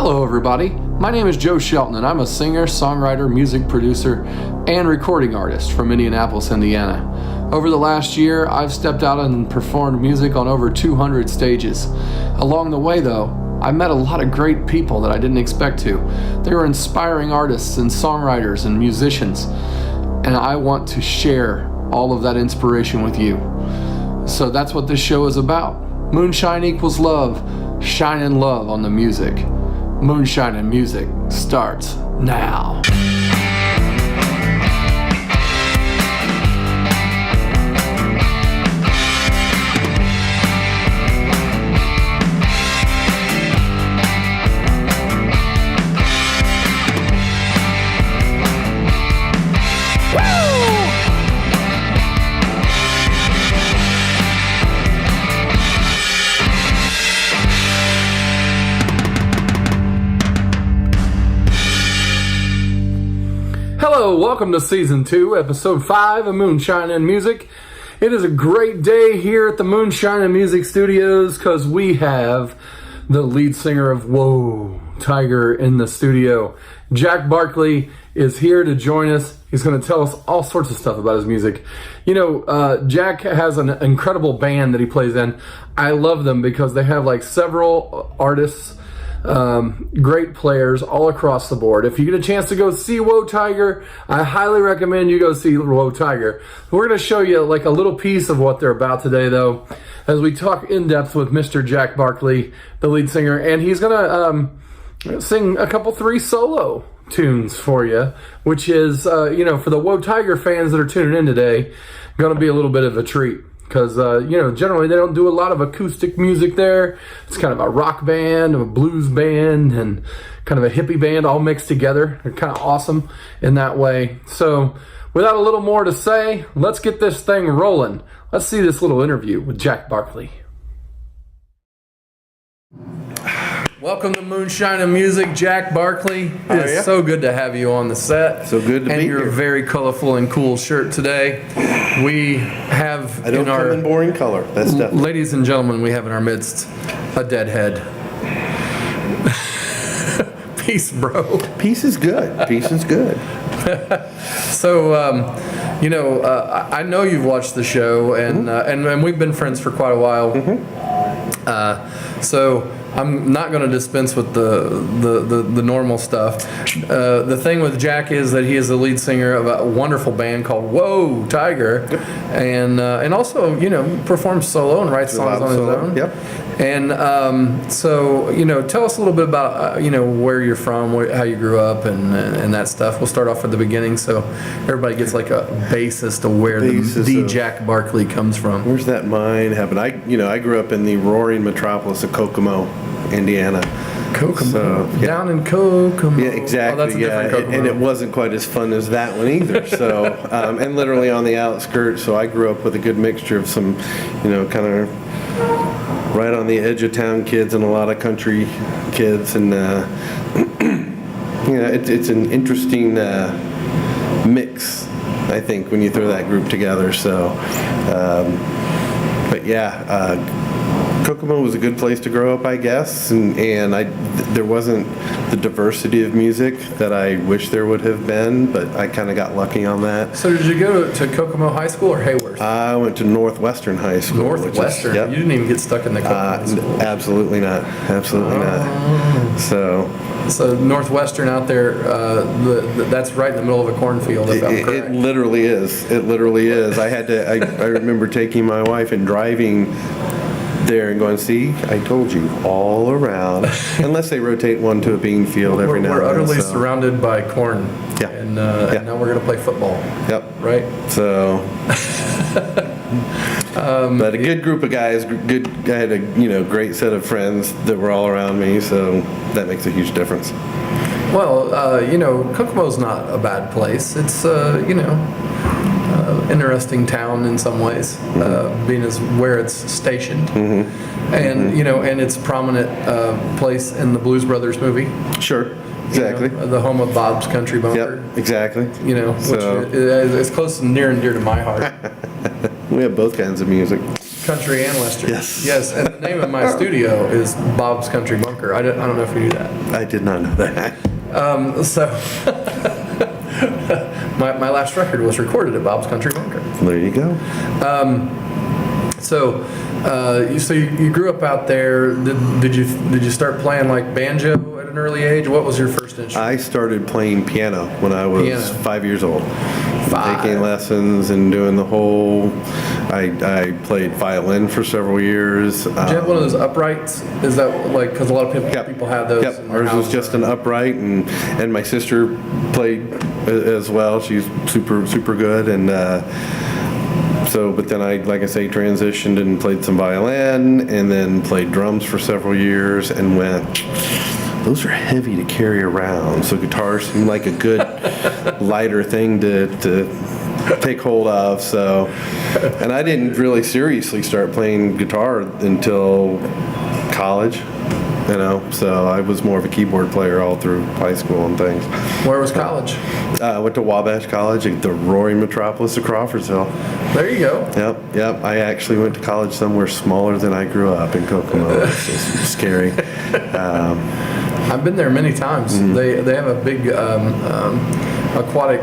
Hello everybody, my name is Joe Shelton and I'm a singer, songwriter, music producer, and recording artist from Indianapolis, Indiana. Over the last year, I've stepped out and performed music on over 200 stages. Along the way though, I met a lot of great people that I didn't expect to. They were inspiring artists and songwriters and musicians, and I want to share all of that inspiration with you. So that's what this show is about. Moonshine equals love, shine in love on the music. Moonshine and music starts now. Hello, welcome to Season 2, Episode 5 of Moonshine and Music. It is a great day here at the Moonshine and Music Studios because we have the lead singer of Whoa, Tiger in the studio. Jack Barkley is here to join us. He's going to tell us all sorts of stuff about his music. You know, Jack has an incredible band that he plays in. I love them because they have like several artists, great players all across the board. If you get a chance to go see Whoa Tiger, I highly recommend you go see Whoa Tiger. We're going to show you like a little piece of what they're about today though, as we talk in depth with Mr. Jack Barkley, the lead singer, and he's going to sing a couple 3 solo tunes for you, which is, you know, for the Whoa Tiger fans that are tuning in today, going to be a little bit of a treat. Because, you know, generally they don't do a lot of acoustic music there. It's kind of a rock band, a blues band, and kind of a hippie band all mixed together. They're kind of awesome in that way. So, without a little more to say, let's get this thing rolling. Let's see this little interview with Jack Barkley. Welcome to Moonshine and Music, Jack Barkley. It is so good to have you on the set. So good to be here. And your very colorful and cool shirt today. We have I don't come in boring color. That's definitely. Ladies and gentlemen, we have in our midst a deadhead. Peace, bro. Peace is good. Peace is good. So, you know, I know you've watched the show, and and we've been friends for quite a while. So I'm not going to dispense with the normal stuff. The thing with Jack is that he is the lead singer of a wonderful band called Whoa Tiger, and also, you know, performs solo and writes songs on his own. Yep. And so, you know, tell us a little bit about you know, where you're from, how you grew up, and that stuff. We'll start off at the beginning so everybody gets like a basis to where the Jack Barkley comes from. Where's that mine happen? I grew up in the roaring metropolis of Kokomo, Indiana. Kokomo. So, yeah. Down in Kokomo. Yeah, exactly. Oh, that's a different Kokomo. And it wasn't quite as fun as that one either. So, and literally on the outskirts. So I grew up with a good mixture of some, you know, kind of right on the edge of town kids and a lot of country kids, and you know, it's an interesting mix, I think, when you throw that group together. So, but yeah. Kokomo was a good place to grow up, I guess, and there wasn't the diversity of music that I wish there would have been, but I kind of got lucky on that. So did you go to Kokomo High School or Hayworth? I went to Northwestern High School. Northwestern? Yep. You didn't even get stuck in the Kokomo school? Absolutely not. Absolutely not. So Northwestern out there, that's right in the middle of a cornfield, if I'm correct. It literally is. It literally is. I remember taking my wife and driving there and going, see, I told you, all around, unless they rotate one to a bean field every now and then. We're utterly surrounded by corn. Yeah. And now we're going to play football. Yep. Right? So, but a good group of guys, I had a great set of friends that were all around me, so that makes a huge difference. Well, you know, Kokomo's not a bad place. It's, you know, interesting town in some ways, being as where it's stationed, and you know, and it's prominent place in the Blues Brothers movie. Sure, exactly. You know, the home of Bob's Country Bunker. Yep, exactly. You know, which is close and near and dear to my heart. We have both kinds of music. Country and Western. Yes. Yes, and the name of my studio is Bob's Country Bunker. I don't know if you knew that. I did not know that. So my last record was recorded at Bob's Country Bunker. There you go. So you grew up out there. Did you start playing like banjo at an early age? What was your first instrument? I started playing piano when I was 5 years old. Taking lessons and doing the whole. I played violin for several years. Did you have one of those uprights? Is that like, because a lot of people have those? Yep. Ours was just an upright, and my sister played as well. She's super good, and but then I, like I say, transitioned and played some violin, and then played drums for several years, and went. Those are heavy to carry around, so guitar seemed like a good lighter thing to take hold of. So, and I didn't really seriously start playing guitar until college, so I was more of a keyboard player all through high school and things. Where was college? I went to Wabash College, the roaring metropolis of Crawfordsville. There you go. Yep. I actually went to college somewhere smaller than I grew up in Kokomo. It's just scary. I've been there many times. Mm-hmm. They have a big aquatic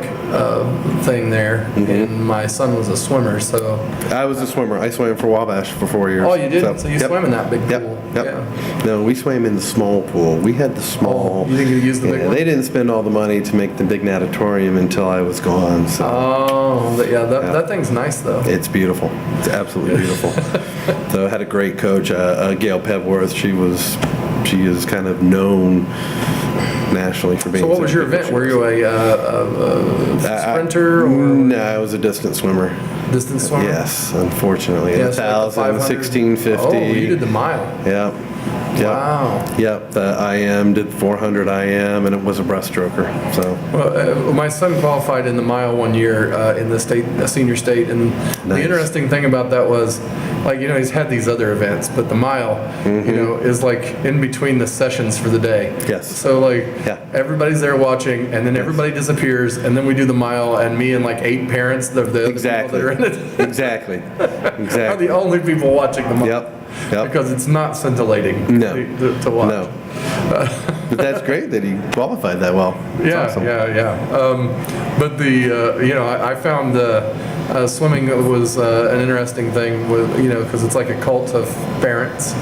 thing there, and my son was a swimmer, so. I was a swimmer. I swam for Wabash for 4 years. Oh, you did? So you swam in that big pool? Yep. Yeah. No, we swam in the small pool. We had the small. Oh, you didn't get to use the big one? They didn't spend all the money to make the big natatorium until I was gone. So. Oh, that thing's nice though. It's beautiful. It's absolutely beautiful. So I had a great coach, Gail Pebworth. She is kind of known nationally for being. So what was your event? Were you a sprinter? Or? No, I was a distance swimmer. Distance swimmer? Yes, unfortunately. Yeah, 1,000, 1650. Oh, you did the mile. Yep. Wow. Yep, the IM did 400 IM, and it was a breaststroker. So. Well, my son qualified in the mile one year in the senior state, and the interesting thing about that was, he's had these other events, but the mile, is like in between the sessions for the day. Yes. So everybody's there watching, and then everybody disappears, and then we do the mile, and me and 8 parents, the other people that are in it, Exactly. are the only people watching the mile. Yep. Because it's not scintillating to watch. No. But that's great that he qualified that well. That's awesome. Yeah. But I found swimming was an interesting thing because it's like a cult of parents,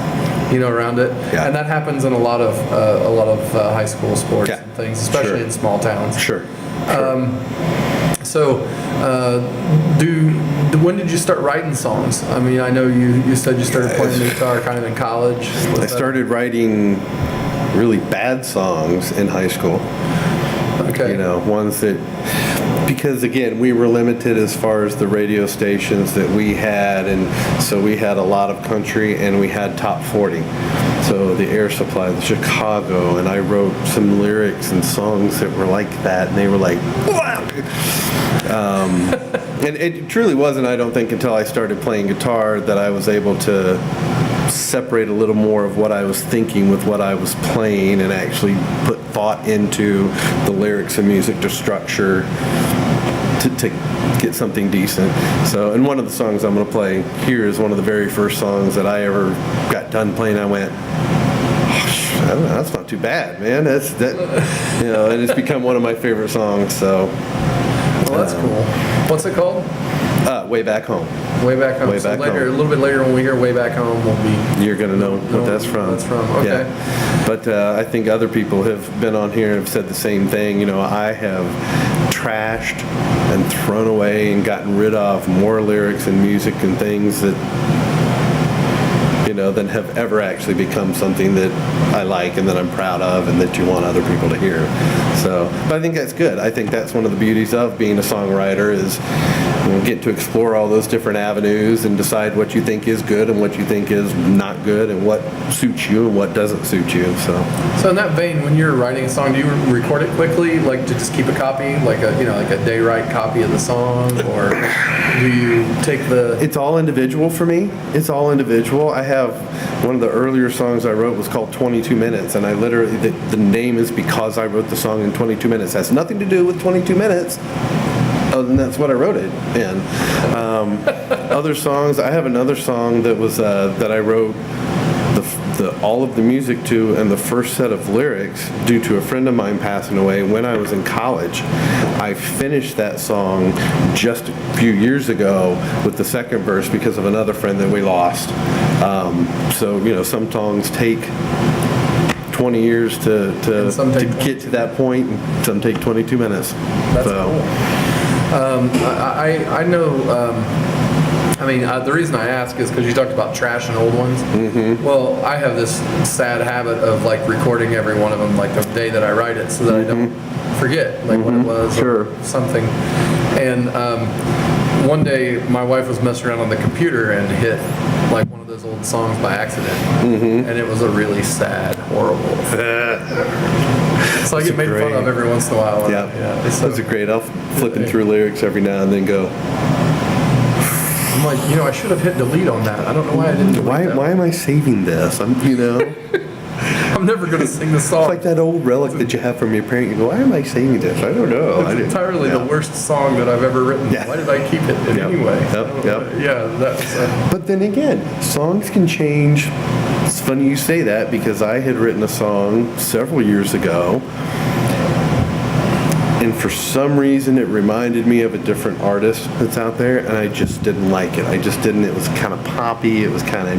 around it, and that happens in a lot of high school sports and things, especially in small towns. Sure. So, when did you start writing songs? I mean, I know you said you started playing the guitar kind of in college. I started writing really bad songs in high school. Okay. Ones that, because again, we were limited as far as the radio stations that we had, and so we had a lot of country and we had top 40. So the Air Supply, the Chicago, and I wrote some lyrics and songs that were like that, and they were like, and it truly wasn't, I don't think, until I started playing guitar that I was able to separate a little more of what I was thinking with what I was playing and actually put thought into the lyrics and music to structure to get something decent. So, and one of the songs I'm going to play here is one of the very first songs that I ever got done playing. I went, I don't know, that's not too bad, man. And it's become one of my favorite songs. So, well, that's cool. What's it called? Way Back Home. Way Back Home. Way Back Home. A little bit later when we hear Way Back Home, we'll be... You're going to know what that's from. Okay. Yeah. But I think other people have been on here and have said the same thing. I have trashed and thrown away and gotten rid of more lyrics and music and things that than have ever actually become something that I like and that I'm proud of and that you want other people to hear. So, but I think that's good. I think that's one of the beauties of being a songwriter is get to explore all those different avenues and decide what you think is good and what you think is not good and what suits you and what doesn't suit you. So in that vein, when you're writing a song, do you record it quickly, to just keep a copy, like a day write copy of the song, or do you take the? It's all individual for me. It's all individual. I have one of the earlier songs I wrote was called 22 Minutes, and I literally the name is because I wrote the song in 22 minutes. It has nothing to do with 22 minutes. and that's what I wrote it in. Other songs, I have another song that was that I wrote all of the music to and the first set of lyrics due to a friend of mine passing away when I was in college. I finished that song just a few years ago with the second verse because of another friend that we lost. So, you know, some songs take 20 years to get to that point, and some take 22 minutes. That's cool. I know. I mean, the reason I ask is because you talked about trash and old ones. Mm-hmm. Well, I have this sad habit of like recording every one of them like the day that I write it, so that I don't forget like what it was or something. And one day, my wife was messing around on the computer and hit like one of those old songs by accident, and it was a really sad, horrible. So I get made fun of every once in a while. Yeah, those are great. I'll flipping through lyrics every now and then go. I'm like, you know, I should have hit delete on that. I don't know why I didn't delete that. Why am I saving this? I'm never going to sing the song. It's like that old relic that you have from your parent. You go, why am I saving this? I don't know. It's entirely the worst song that I've ever written. Yeah. Why did I keep it anyway? Yeah, that's... But then again, songs can change. It's funny you say that because I had written a song several years ago, and for some reason it reminded me of a different artist that's out there, and I just didn't like it. It was kind of poppy, it was kind of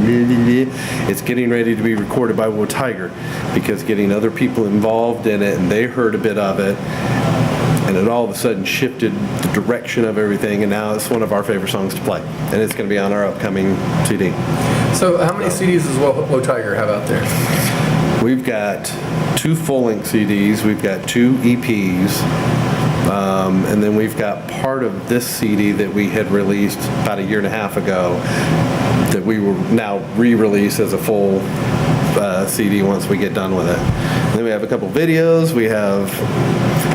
it's getting ready to be recorded by Woe Tiger, because getting other people involved in it, and they heard a bit of it, and it all of a sudden shifted the direction of everything, and now it's one of our favorite songs to play, and it's going to be on our upcoming CD. So how many CDs does Woe Tiger have out there? We've got 2 full-length CDs, we've got 2 EPs, and then we've got part of this CD that we had released about a year and a half ago that we will now re-release as a full CD once we get done with it. And then we have a couple videos, we have...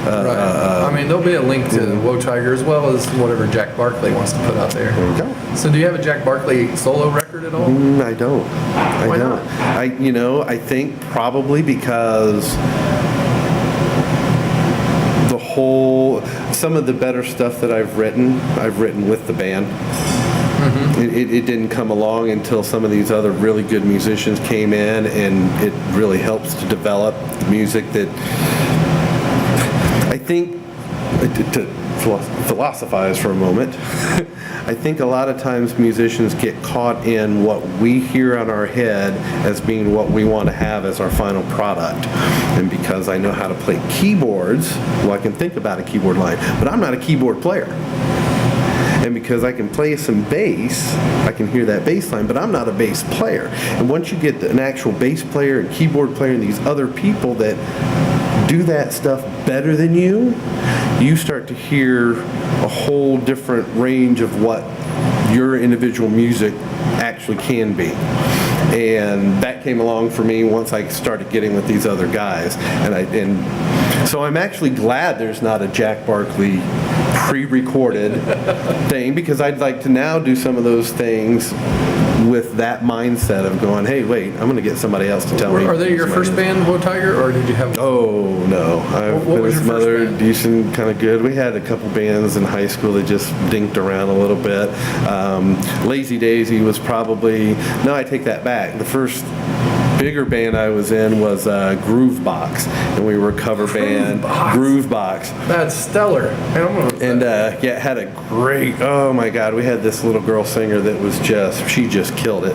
I mean, there'll be a link to Woe Tiger as well as whatever Jack Barkley wants to put out there. There we go. So do you have a Jack Barkley solo record at all? I don't. Why not? I think probably because some of the better stuff that I've written with the band. Mm-hmm. It didn't come along until some of these other really good musicians came in, and it really helps to develop the music that I think, to philosophize for a moment, I think a lot of times musicians get caught in what we hear on our head as being what we want to have as our final product. And because I know how to play keyboards, well, I can think about a keyboard line, but I'm not a keyboard player. And because I can play some bass, I can hear that bass line, but I'm not a bass player. And once you get an actual bass player and keyboard player and these other people that do that stuff better than you start to hear a whole different range of what your individual music actually can be. And that came along for me once I started getting with these other guys. And so I'm actually glad there's not a Jack Barkley pre-recorded thing, because I'd like to now do some of those things with that mindset of going, hey, wait, I'm going to get somebody else to tell me. Are they your first band, Woe Tiger, or did you have... Oh, no. I've been with some other decent, kind of good. We had a couple bands in high school that just dinked around a little bit. Lazy Daisy was probably... No, I take that back. The first bigger band I was in was Groove Box, and we were a cover band. Groove Box. That's stellar. And yeah, had a great, oh my God, we had this little girl singer that was she just killed it.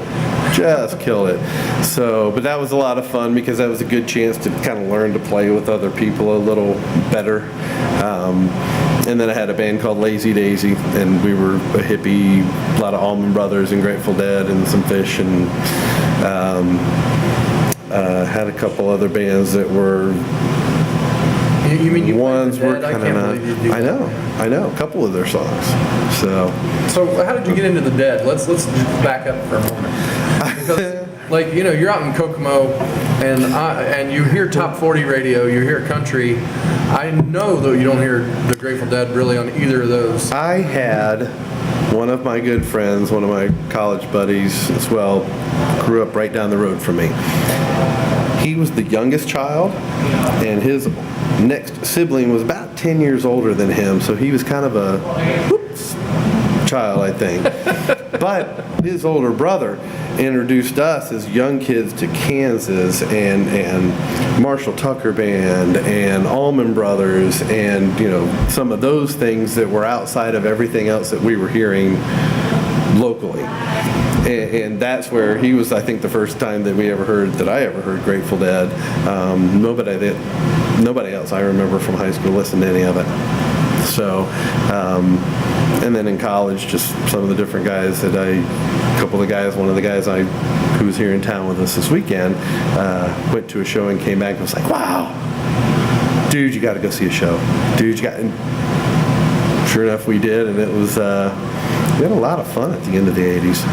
Just killed it. So, but that was a lot of fun because that was a good chance to kind of learn to play with other people a little better. And then I had a band called Lazy Daisy, and we were a hippie, a lot of Allman Brothers and Grateful Dead and some Fish, and had a couple other bands that were... You mean you ones played were the Dead? kind of I know a couple of their songs. So how did you get into the Dead? Let's just back up for a moment, because like, you know, you're out in Kokomo and you hear top 40 radio, you hear country. I know though you don't hear the Grateful Dead really on either of those. I had one of my good friends, one of my college buddies as well, grew up right down the road from me. He was the youngest child, and his next sibling was about 10 years older than him, so he was kind of a child, I think. But his older brother introduced us as young kids to Kansas and Marshall Tucker Band and Allman Brothers and, you know, some of those things that were outside of everything else that we were hearing locally. And that's where he was, I think, the first time that I ever heard Grateful Dead. Nobody else I remember from high school listened to any of it. So, and then in college, just some of the different guys one of the guys who was here in town with us this weekend, went to a show and came back and was like, wow, dude, you got to go see a show. Dude, and sure enough, we did, and it was, we had a lot of fun at the end of the 80s.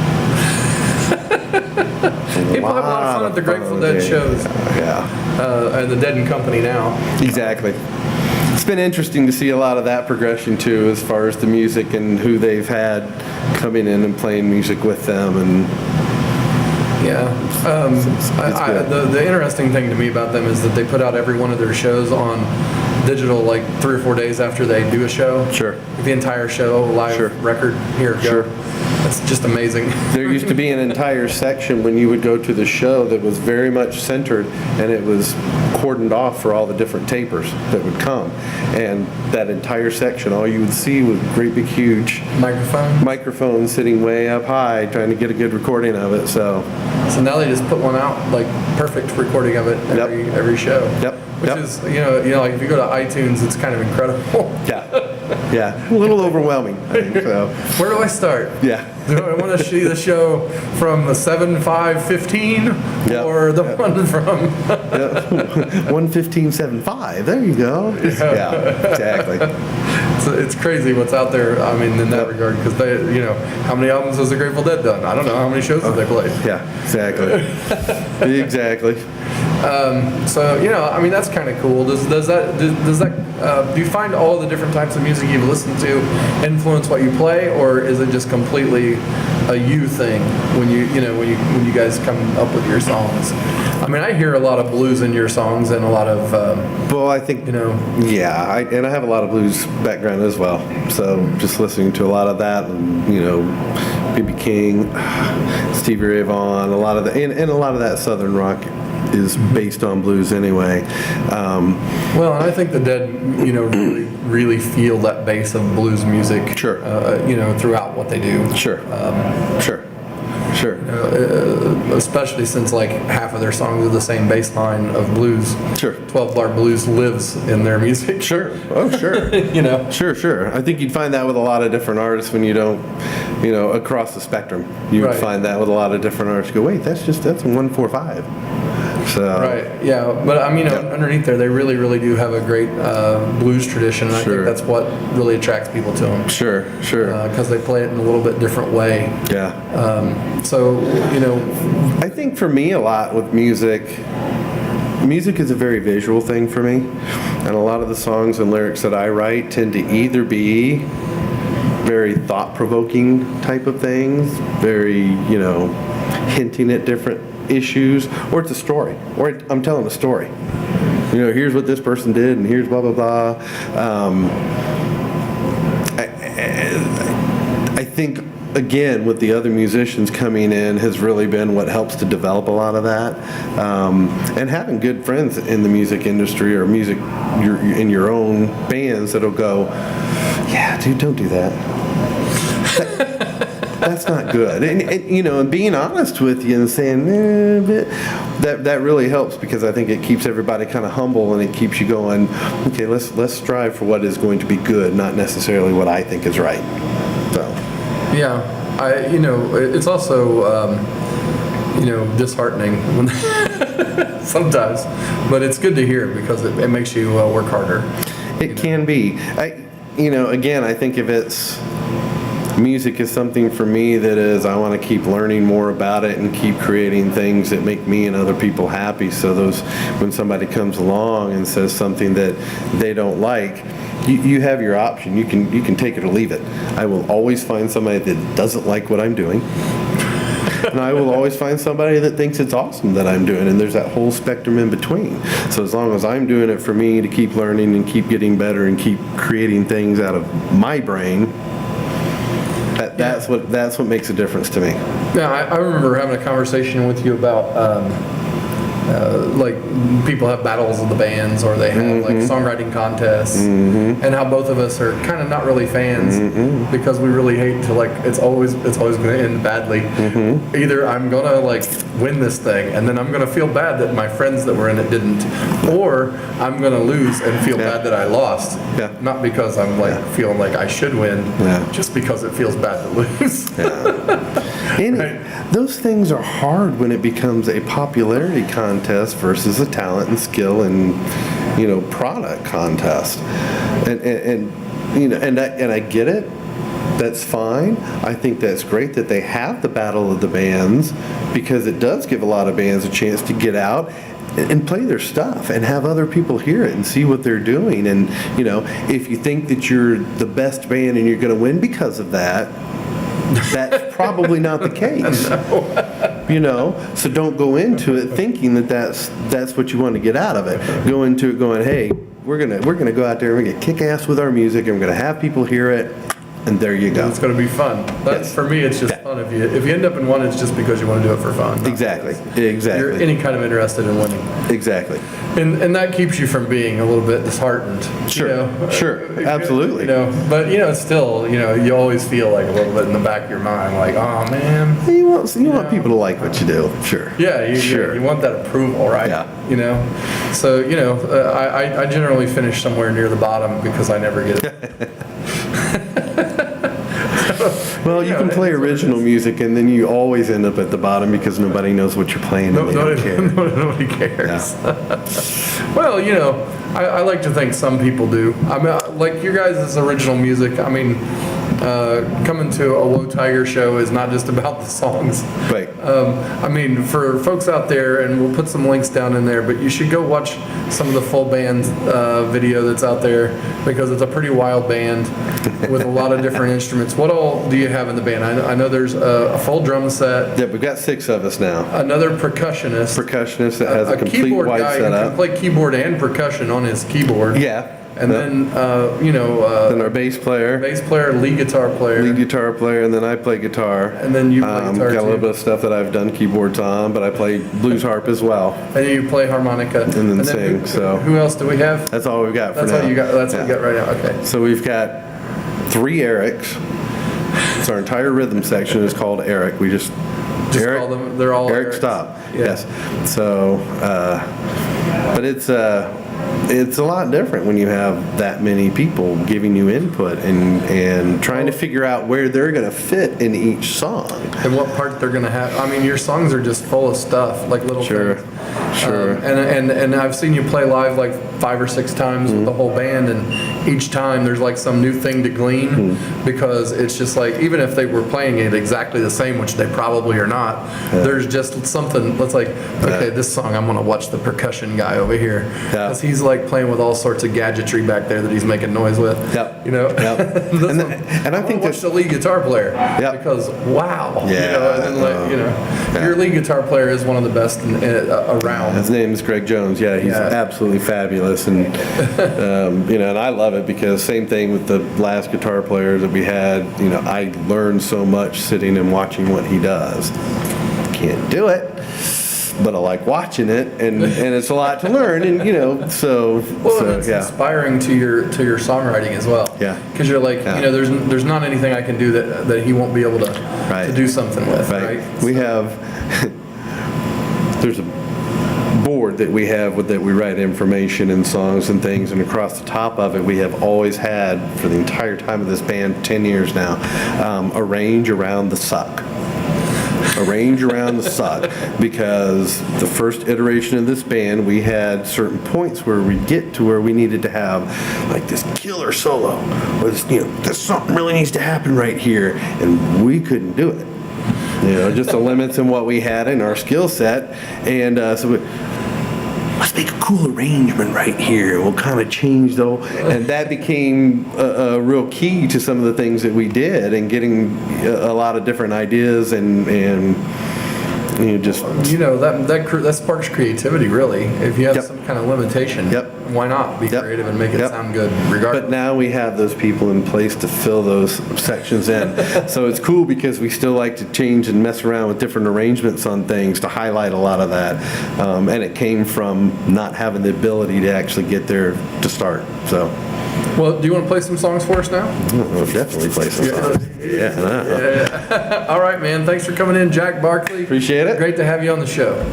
People have a lot of fun at the Grateful Dead shows. Yeah. And the Dead and Company now. Exactly. It's been interesting to see a lot of that progression too, as far as the music and who they've had coming in and playing music with them. And yeah, the interesting thing to me about them is that they put out every one of their shows on digital like 3 or 4 days after they do a show. Sure. The entire show, live record, here, go. Sure. It's just amazing. There used to be an entire section when you would go to the show that was very much centered, and it was cordoned off for all the different tapers that would come. And that entire section, all you would see was great big huge microphones sitting way up high trying to get a good recording of it. So now they just put one out, like perfect recording of it every show. Yep. Which is, you know, like if you go to iTunes, it's kind of incredible. Yeah, a little overwhelming, I think so. Where do I start? Yeah. Do I want to see the show from the 7/5/15 or the one from 1:15:75? There you go. Yeah, exactly. So it's crazy what's out there. I mean, in that regard, because they, you know, how many albums has the Grateful Dead done? I don't know. How many shows have they played? Yeah, exactly. Exactly. So, you know, I mean, that's kind of cool. Does that do you find all the different types of music you've listened to influence what you play, or is it just completely a you thing when you guys come up with your songs? I mean, I hear a lot of blues in your songs and a lot of well, I think, you know, yeah, and I have a lot of blues background as well, so just listening to a lot of that, and, you know, B.B. King, Stevie Ray Vaughan, a lot of and a lot of that Southern rock is based on blues anyway. Well, and I think the Dead, you know, really feel that bass of blues music. Sure. You know, throughout what they do. Sure. Sure. Especially since like half of their songs are the same bass line of blues. Sure. 12-bar blues lives in their music. Sure. Oh, sure. You know. Sure. I think you'd find that with a lot of different artists when you don't, you know, across the spectrum. You would find that with a lot of different artists. Go, wait, that's 1-4-5. So. Right, yeah, but I mean, underneath there, they really do have a great blues tradition, and I think that's what really attracts people to them. Sure. Because they play it in a little bit different way. Yeah. So, you know, I think for me, a lot with music is a very visual thing for me, and a lot of the songs and lyrics that I write tend to either be very thought-provoking type of things, very, you know, hinting at different issues, or it's a story, or I'm telling a story. You know, here's what this person did, and here's blah blah blah. I think again with the other musicians coming in has really been what helps to develop a lot of that, and having good friends in the music industry or music in your own bands that'll go, yeah, dude, don't do that. That's not good, and you know, and being honest with you and saying that really helps, because I think it keeps everybody kind of humble, and it keeps you going, okay, let's strive for what is going to be good, not necessarily what I think is right. So yeah, you know, it's also you know, disheartening sometimes, but it's good to hear because it makes you work harder. It can be. You know, again, I think if it's music is something for me that is, I want to keep learning more about it and keep creating things that make me and other people happy. So when somebody comes along and says something that they don't like, you have your option. You can take it or leave it. I will always find somebody that doesn't like what I'm doing. And I will always find somebody that thinks it's awesome that I'm doing, and there's that whole spectrum in between. So as long as I'm doing it for me to keep learning and keep getting better and keep creating things out of my brain, that's what makes a difference to me. Yeah, I remember having a conversation with you about like people have battles of the bands, or they have like songwriting contests, and how both of us are kind of not really fans because we really hate to, like, it's always going to end badly. Either I'm gonna like win this thing and then I'm gonna feel bad that my friends that were in it didn't, or I'm gonna lose and feel bad that I lost. Not because I'm like feeling like I should win, just because it feels bad to lose. Those things are hard when it becomes a popularity contest versus a talent and skill and product contest, and I get it. That's fine. I think that's great that they have the battle of the bands, because it does give a lot of bands a chance to get out and play their stuff and have other people hear it and see what they're doing. And if you think that you're the best band and you're going to win because of that, that's probably not the case. So don't go into it thinking that that's what you want to get out of it. Go into it going, hey, we're gonna go out there and we're gonna kick ass with our music and we're gonna have people hear it, and there you go. It's gonna be fun. That's for me. It's just fun. If you end up in one, it's just because you want to do it for fun. Exactly. You're any kind of interested in winning. Exactly. And that keeps you from being a little bit disheartened. Sure. Absolutely. But still, you always feel like a little bit in the back of your mind, like, oh man. You want people to like what you do. Sure. Yeah. You want that approval, right? Yeah. So I generally finish somewhere near the bottom because I never get it. Well, you can play original music, and then you always end up at the bottom because nobody knows what you're playing. Nobody cares. Yeah. Well, I like to think some people do. I mean, like your guys' original music. I mean, coming to a Woe Tiger show is not just about the songs. Right. I mean, for folks out there, and we'll put some links down in there, but you should go watch some of the full band video that's out there, because it's a pretty wild band with a lot of different instruments. What all do you have in the band? I know there's a full drum set. Yeah, we've got 6 of us now. Another percussionist. Percussionist that has a complete keyboard wide guy setup. who can play keyboard and percussion on his keyboard. Yeah. And then, then our bass player, lead guitar player, and then I play guitar. And then you play guitar got a little bit of stuff that I've done keyboards on, but I play blues harp as well. And you play harmonica. And then sing. Who else do we have? That's all we've got for now. That's all you got. That's what you got right now. Okay. So we've got 3 Erics. So our entire rhythm section is called Eric. We just Eric, call them. They're all Eric Erics. Stop. Yeah. Yes. So, but it's a lot different when you have that many people giving you input and trying to figure out where they're going to fit in each song. And what part they're going to have. I mean, your songs are just full of stuff, like little things. Sure. And I've seen you play live like 5 or 6 times with the whole band, and each time there's like some new thing to glean, because it's just like, even if they were playing it exactly the same, which they probably are not, there's just something that's like, okay, this song I'm going to watch the percussion guy over here, because he's like playing with all sorts of gadgetry back there that he's making noise with. And I think watch the lead guitar player, because wow, your lead guitar player is one of the best around. His name is Greg Jones. Yeah, he's absolutely fabulous, and and I love it, because same thing with the last guitar player that we had. I learned so much sitting and watching what he does. Can't do it, but I like watching it, and it's a lot to learn, and it's inspiring to your songwriting as well. Yeah, because you're like, there's not anything I can do that he won't be able to do something with. Right. We have there's a board that we have that we write information and songs and things, and across the top of it we have always had, for the entire time of this band, 10 years now, arrange around the suck. Arrange around the suck, because the first iteration of this band, we had certain points where we'd get to where we needed to have like this killer solo, or this something really needs to happen right here, and we couldn't do it. Just the limits in what we had in our skill set, and so let's make a cool arrangement right here. We'll kind of change though, and that became a real key to some of the things that we did, and getting a lot of different ideas and you just that sparks creativity, really. If you have Yep. some kind of limitation, Yep. why not be Yep. creative and make it Yep. sound good regardless? But now we have those people in place to fill those sections in. So it's cool because we still like to change and mess around with different arrangements on things to highlight a lot of that. And it came from not having the ability to actually get there to start. So. Well, do you want to play some songs for us now? We'll definitely play some songs. Yeah. All right, man. Thanks for coming in, Jack Barkley. Appreciate it. Great to have you on the show.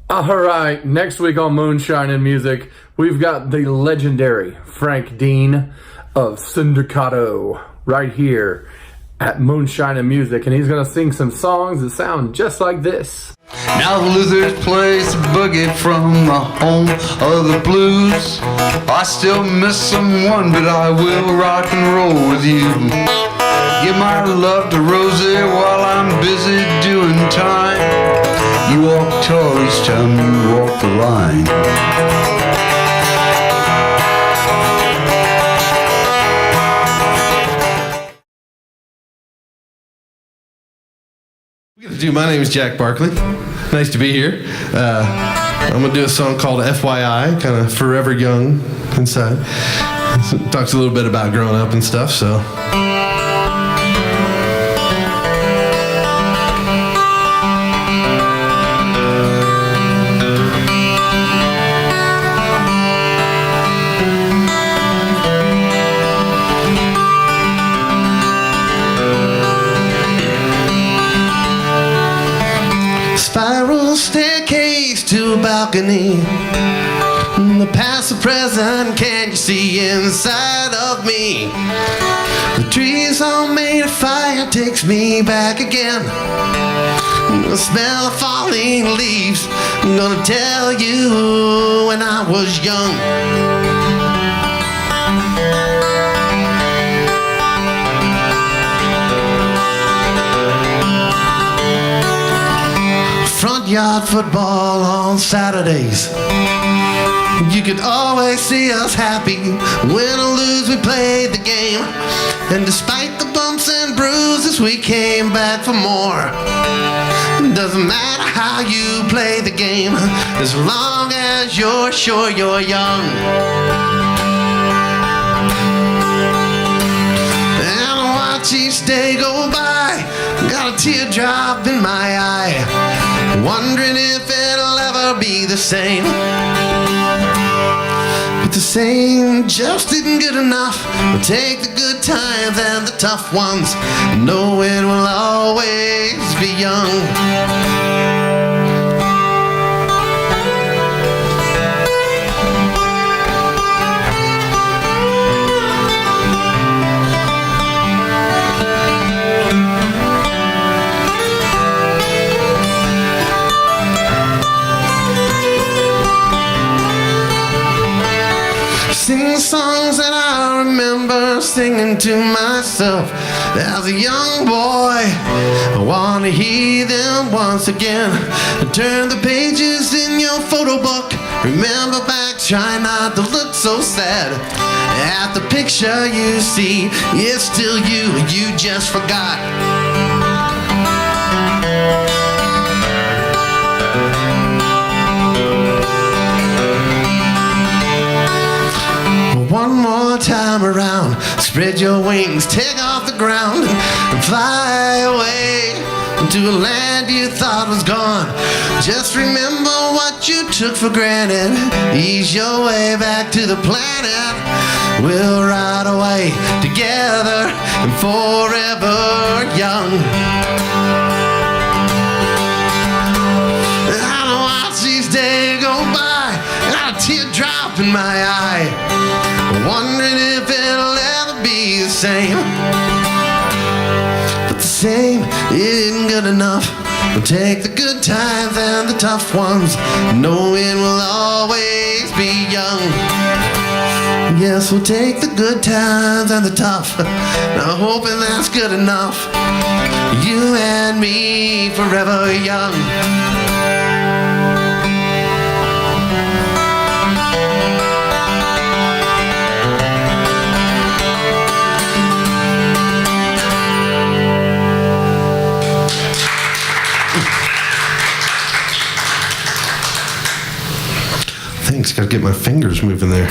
All right, next week on Moonshine and Music, we've got the legendary Frank Dean of Syndicato right here at Moonshine and Music, and he's going to sing some songs that sound just like this. Now the Lizards plays a boogie from the home of the blues. I still miss someone, but I will rock and roll with you. Give my love to Rosie while I'm busy doing time. You walk tall each time you walk the line. My name is Jack Barkley. Nice to be here. I'm going to do a song called FYI, kind of Forever Young inside. It talks a little bit about growing up and stuff, so. Spiral staircase to a balcony. The past, the present, can you see inside of me? The trees all made of fire takes me back again. The smell of falling leaves, I'm gonna tell you when I was young. Front yard football on Saturdays. You could always see us happy. Win or lose, we played the game. And despite the bumps and bruises, we came back for more. Doesn't matter how you play the game, as long as you're sure you're young. And I watch each day go by, got a teardrop in my eye, wondering if it'll ever be the same. But the same just isn't good enough. We'll take the good times and the tough ones, knowing we'll always be young. Sing songs that I remember singing to myself as a young boy. I want to hear them once again. Turn the pages in your photo book. Remember back, try not to look so sad at the picture you see. It's still you, you just forgot. One more time around, spread your wings, take off the ground, and fly away to a land you thought was gone. Just remember what you took for granted. Ease your way back to the planet. We'll ride away together and forever young. I watch these days go by, got a teardrop in my eye, wondering if it'll ever be the same. But the same isn't good enough. We'll take the good times and the tough ones, knowing we'll always be young. Yes, we'll take the good times and the tough, now hoping that's good enough. You and me forever young. Just gotta get my fingers moving there.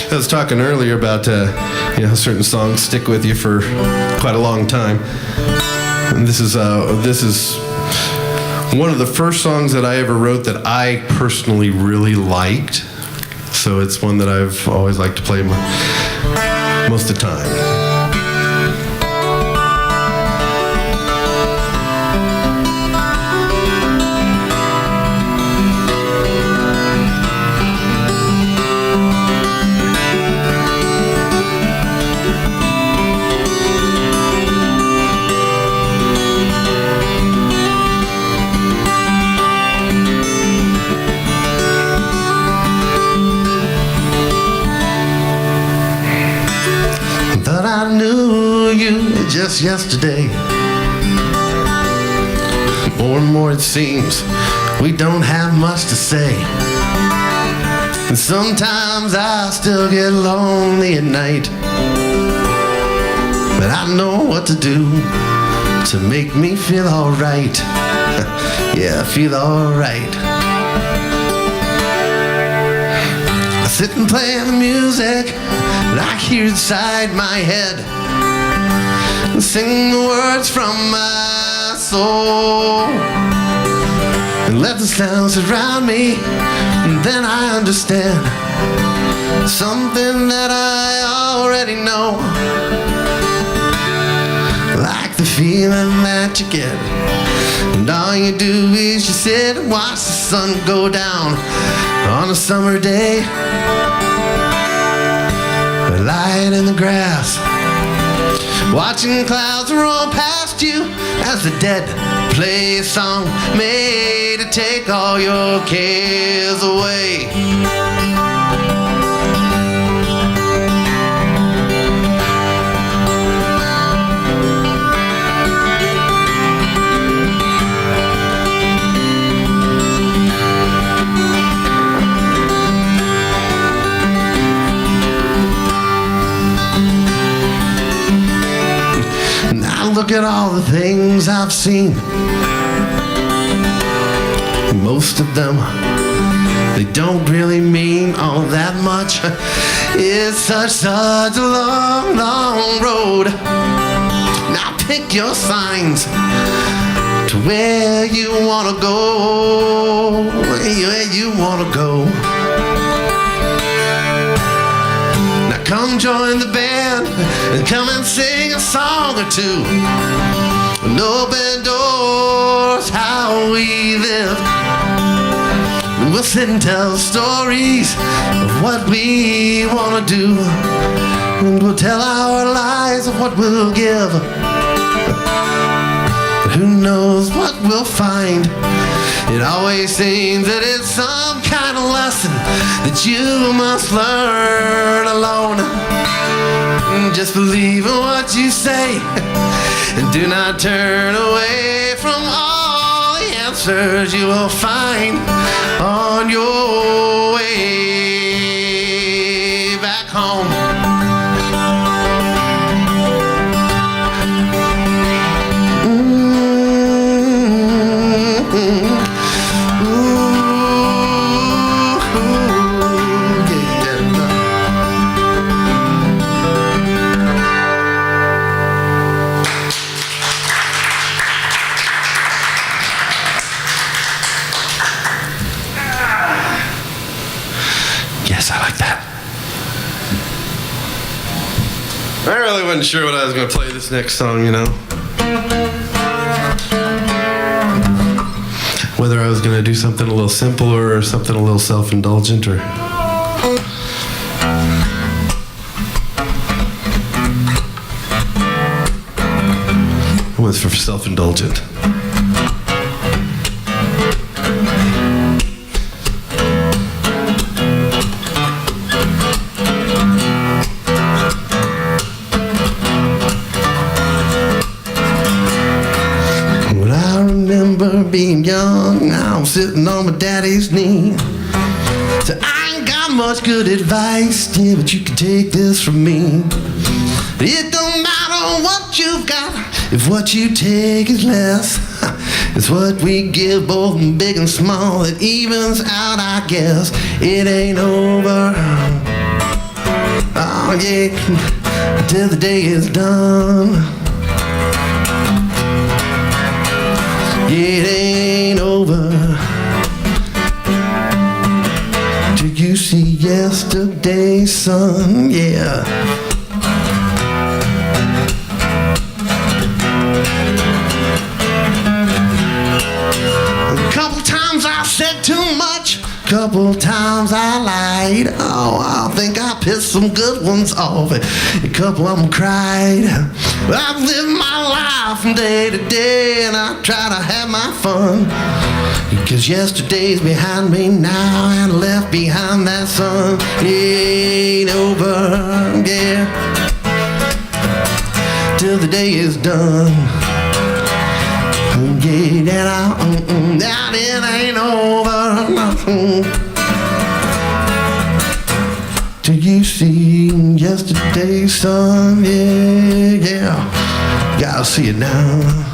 I was talking earlier about certain songs stick with you for quite a long time. And this is one of the first songs that I ever wrote that I personally really liked. So it's one that I've always liked to play most of the time. Just yesterday, more and more it seems we don't have much to say, and sometimes I still get lonely at night, but I know what to do to make me feel alright. Yeah, feel alright. I sit and play the music that I hear inside my head, sing the words from my soul, and let the sound surround me, and then I understand something that I already know, like the feeling that you get, and all you do is you sit and watch the sun go down on a summer day, lying in the grass, watching clouds roll past you as the dead play a song made to take all your cares away. Look at all the things I've seen. Most of them, they don't really mean all that much. It's such a long, long road. Now pick your signs to where you wanna go, where you wanna go. Now come join the band and come and sing a song or two, and open doors how we live. And we'll sit and tell stories of what we want to do, and we'll tell our lies of what we'll give. But who knows what we'll find? It always seems that it's some kind of lesson that you must learn alone. Just believe in what you say, and do not turn away from all the answers you will find on your way back home. I really wasn't sure what I was going to play this next song, you know. Whether I was going to do something a little simpler or something a little self-indulgent, or... It was for self-indulgent. Being young, now I'm sitting on my daddy's knee. So I ain't got much good advice, yeah, but you can take this from me. It don't matter what you've got if what you take is less. It's what we give, both big and small. It evens out, I guess. It ain't over. Oh yeah, till the day is done. It ain't over till you see yesterday's sun, yeah. A couple times I said too much, couple times I lied. Oh, I think I pissed some good ones off. A couple of them cried. I've lived my life from day to day, and I try to have my fun. Because yesterday's behind me now, and left behind that sun. It ain't over, yeah, till the day is done. Yeah, that it ain't over, nothing. Till you see yesterday's sun, yeah, yeah. Gotta see it now.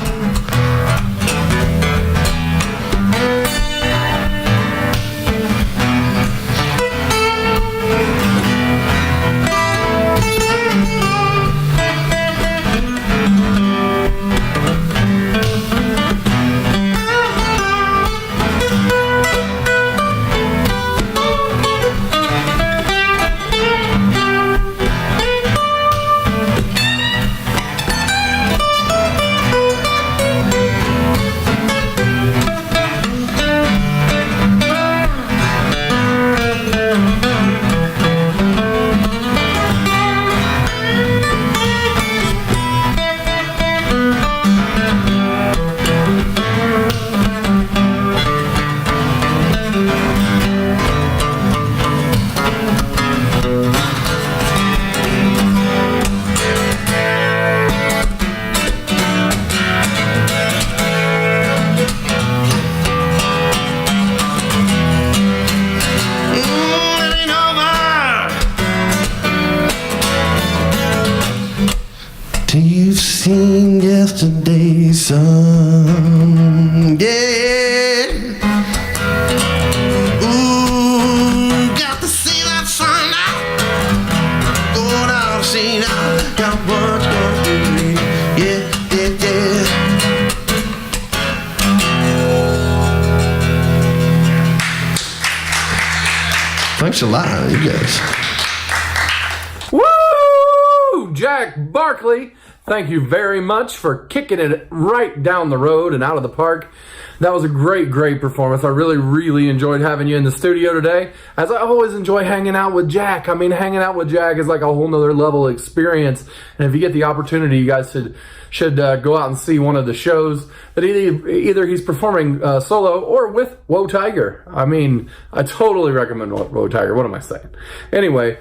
You've seen yesterday's sun, yeah. Ooh, got to see that sun now. Go down, see now. Got what's going to be, yeah, yeah, yeah. Thanks a lot, you guys. Woo! Jack Barkley, thank you very much for kicking it right down the road and out of the park. That was a great, great performance. I really, really enjoyed having you in the studio today, as I always enjoy hanging out with Jack. I mean, hanging out with Jack is like a whole nother level of experience. And if you get the opportunity, you guys should go out and see one of the shows that either he's performing solo or with Woe Tiger. I mean, I totally recommend Woe Tiger. What am I saying? Anyway,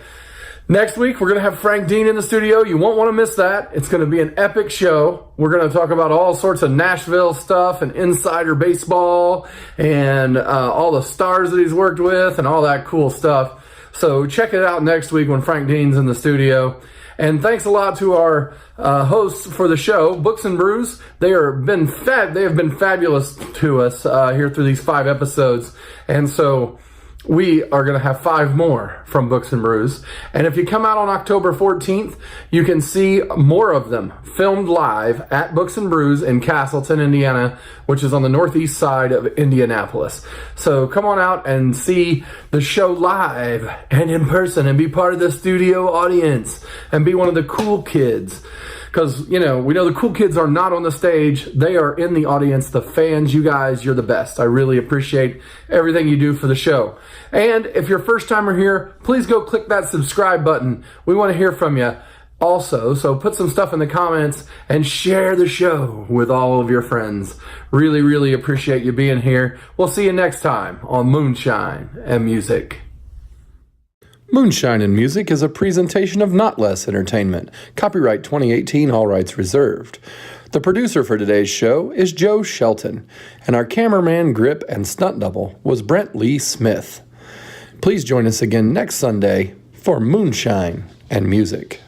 next week, we're going to have Frank Dean in the studio. You won't want to miss that. It's going to be an epic show. We're going to talk about all sorts of Nashville stuff and insider baseball and all the stars that he's worked with and all that cool stuff. So check it out next week when Frank Dean's in the studio. And thanks a lot to our hosts for the show, Books and Brews. They have been fabulous to us here through these 5 episodes. And so we are going to have 5 more from Books and Brews. And if you come out on October 14th, you can see more of them filmed live at Books and Brews in Castleton, Indiana, which is on the northeast side of Indianapolis. So come on out and see the show live and in person and be part of the studio audience and be one of the cool kids. Because, you know, we know the cool kids are not on the stage. They are in the audience. The fans, you guys, you're the best. I really appreciate everything you do for the show. And if you're a first timer here, please go click that subscribe button. We want to hear from you also. So put some stuff in the comments and share the show with all of your friends. Really, really appreciate you being here. We'll see you next time on Moonshine and Music. Moonshine and Music is a presentation of Notlehs Entertainment. Copyright 2018, all rights reserved. The producer for today's show is Joe Shelton, and our cameraman, grip, and stunt double was Brent Lee Smith. Please join us again next Sunday for Moonshine and Music.